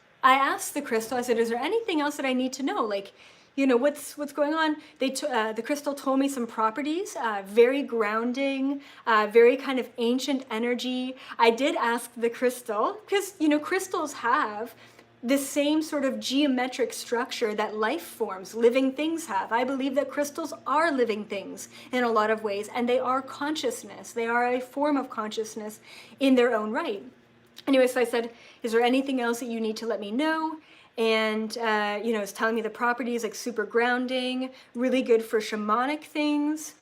the crystal, I said, is there anything else that I need to know? Like, what's going on? The crystal told me some properties, very grounding, very kind of ancient energy. I did ask the crystal, because, crystals have the same sort of geometric structure that life forms, living things have. I believe that crystals are living things in a lot of ways, and they are consciousness. They are a form of consciousness in their own right. Anyway, so I said, is there anything else that you need to let me know? And, it's telling me the properties, like super grounding, really good for shamanic things.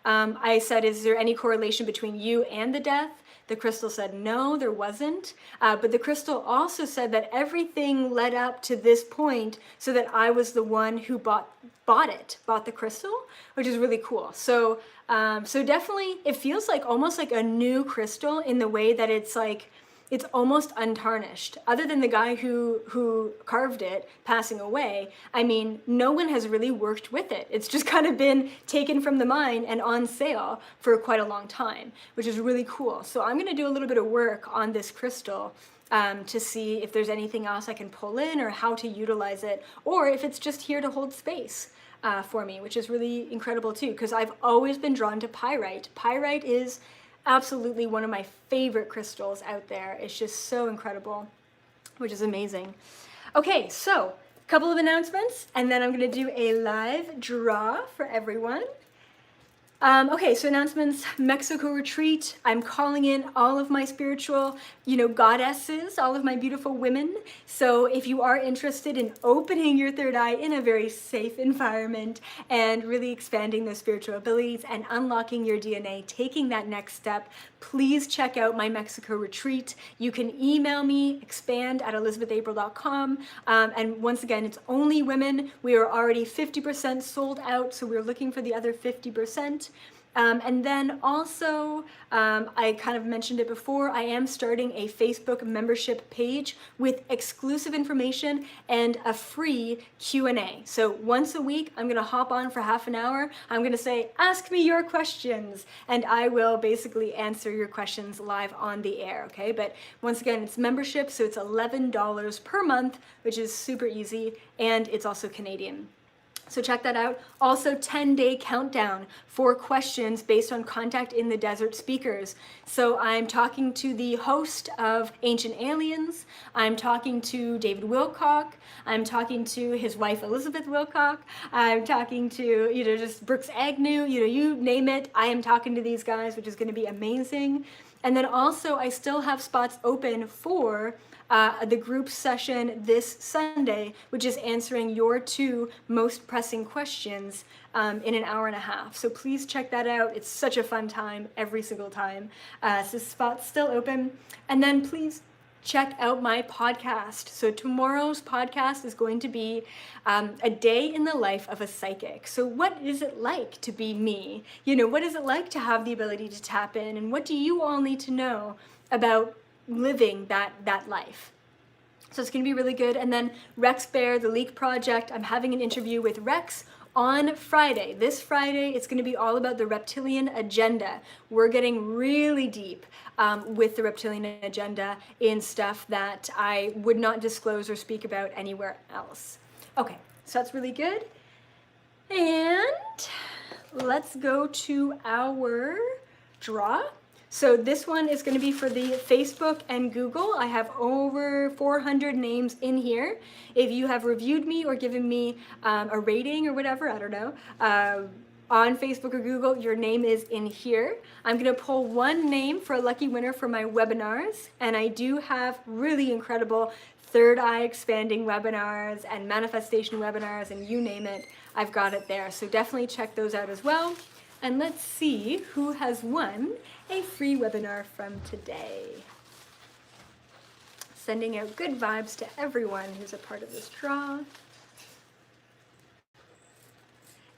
I said, is there any correlation between you and the death? The crystal said, no, there wasn't. But the crystal also said that everything led up to this point so that I was the one who bought the crystal, which is really cool. So definitely it feels like almost like a new crystal in the way that it's like, it's almost untarnished. Other than the guy who carved it passing away, I mean, no one has really worked with it. It's just kind of been taken from the mine and on sale for quite a long time, which is really cool. So I'm going to do a little bit of work on this crystal to see if there's anything else I can pull in or how to utilize it, or if it's just here to hold space for me, which is really incredible too, because I've always been drawn to pyrite. Pyrite is absolutely one of my favorite crystals out there. It's just so incredible, which is amazing. Okay, so a couple of announcements, and then I'm going to do a live draw for everyone. Okay, so announcements, Mexico retreat. I'm calling in all of my spiritual, goddesses, all of my beautiful women. So if you are interested in opening your third eye in a very safe environment and really expanding those spiritual abilities and unlocking your DNA, taking that next step, please check out my Mexico retreat. You can email me, expand@elizabethapril.com. And once again, it's only women. We are already 50% sold out, so we're looking for the other 50%. And then also, I kind of mentioned it before, I am starting a Facebook membership page with exclusive information and a free Q&A. So once a week, I'm going to hop on for half an hour. I'm going to say, ask me your questions, and I will basically answer your questions live on the air, okay? But once again, it's membership, so it's $11 per month, which is super easy, and it's also Canadian. So check that out. Also 10-day countdown for questions based on Contact in the Desert speakers. So I'm talking to the host of Ancient Aliens. I'm talking to David Wilcock. I'm talking to his wife, Elizabeth Wilcock. I'm talking to, just Brooks Agnew, you name it. I am talking to these guys, which is going to be amazing. And then also I still have spots open for the group session this Sunday, which is answering your 2 most pressing questions in an hour and a half. So please check that out. It's such a fun time every single time. So spot's still open. And then please check out my podcast. So tomorrow's podcast is going to be a day in the life of a psychic. So what is it like to be me? What is it like to have the ability to tap in? And what do you all need to know about living that life? So it's going to be really good. And then Rex Bear, the Leak Project, I'm having an interview with Rex on Friday. This Friday, it's going to be all about the reptilian agenda. We're getting really deep with the reptilian agenda in stuff that I would not disclose or speak about anywhere else. Okay, so that's really good. And let's go to our draw. So this one is going to be for the Facebook and Google. I have over 400 names in here. If you have reviewed me or given me a rating or whatever, I don't know, on Facebook or Google, your name is in here. I'm going to pull one name for a lucky winner for my webinars. And I do have really incredible third eye expanding webinars and manifestation webinars and you name it, I've got it there. So definitely check those out as well. And let's see who has won a free webinar from today. Sending out good vibes to everyone who's a part of this draw.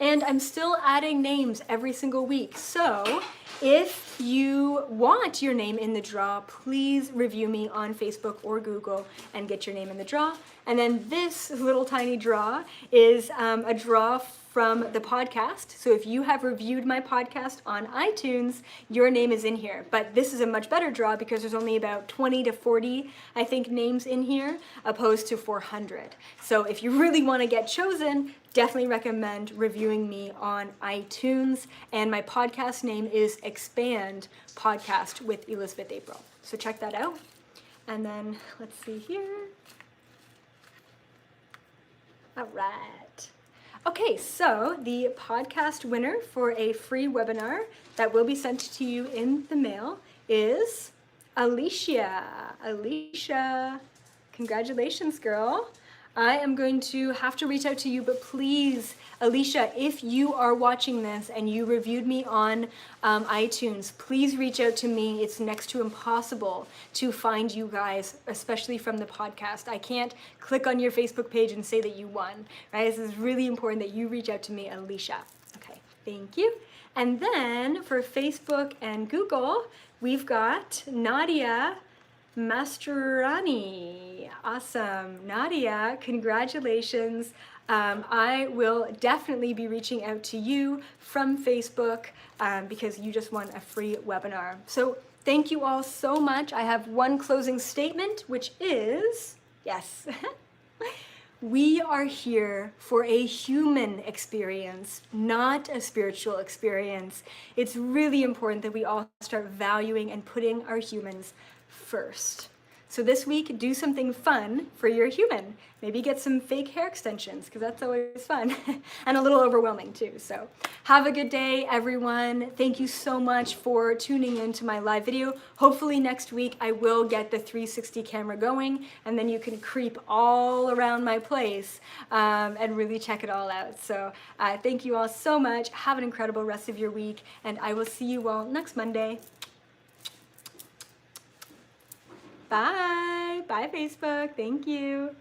And I'm still adding names every single week. So if you want your name in the draw, please review me on Facebook or Google and get your name in the draw. And then this little tiny draw is a draw from the podcast. So if you have reviewed my podcast on iTunes, your name is in here. But this is a much better draw because there's only about 20 to 40, I think, names in here, opposed to 400. So if you really want to get chosen, definitely recommend reviewing me on iTunes. And my podcast name is Expand Podcast with Elizabeth April. So check that out. And then let's see here. All right. Okay, so the podcast winner for a free webinar that will be sent to you in the mail is Alicia. Alicia, congratulations, girl. I am going to have to reach out to you, but please, Alicia, if you are watching this and you reviewed me on iTunes, please reach out to me. It's next to impossible to find you guys, especially from the podcast. I can't click on your Facebook page and say that you won, right? This is really important that you reach out to me, Alicia. Okay, thank you. And then for Facebook and Google, we've got Nadia Mastrani. Awesome. Nadia, congratulations. I will definitely be reaching out to you from Facebook because you just won a free webinar. So thank you all so much. I have one closing statement, which is, yes, we are here for a human experience, not a spiritual experience. It's really important that we all start valuing and putting our humans first. So this week, do something fun for your human. Maybe get some fake hair extensions, because that's always fun and a little overwhelming too. So have a good day, everyone. Thank you so much for tuning in to my live video. Hopefully next week I will get the 360 camera going, and then you can creep all around my place and really check it all out. So thank you all so much. Have an incredible rest of your week, and I will see you all next Monday. Bye. Bye, Facebook. Thank you.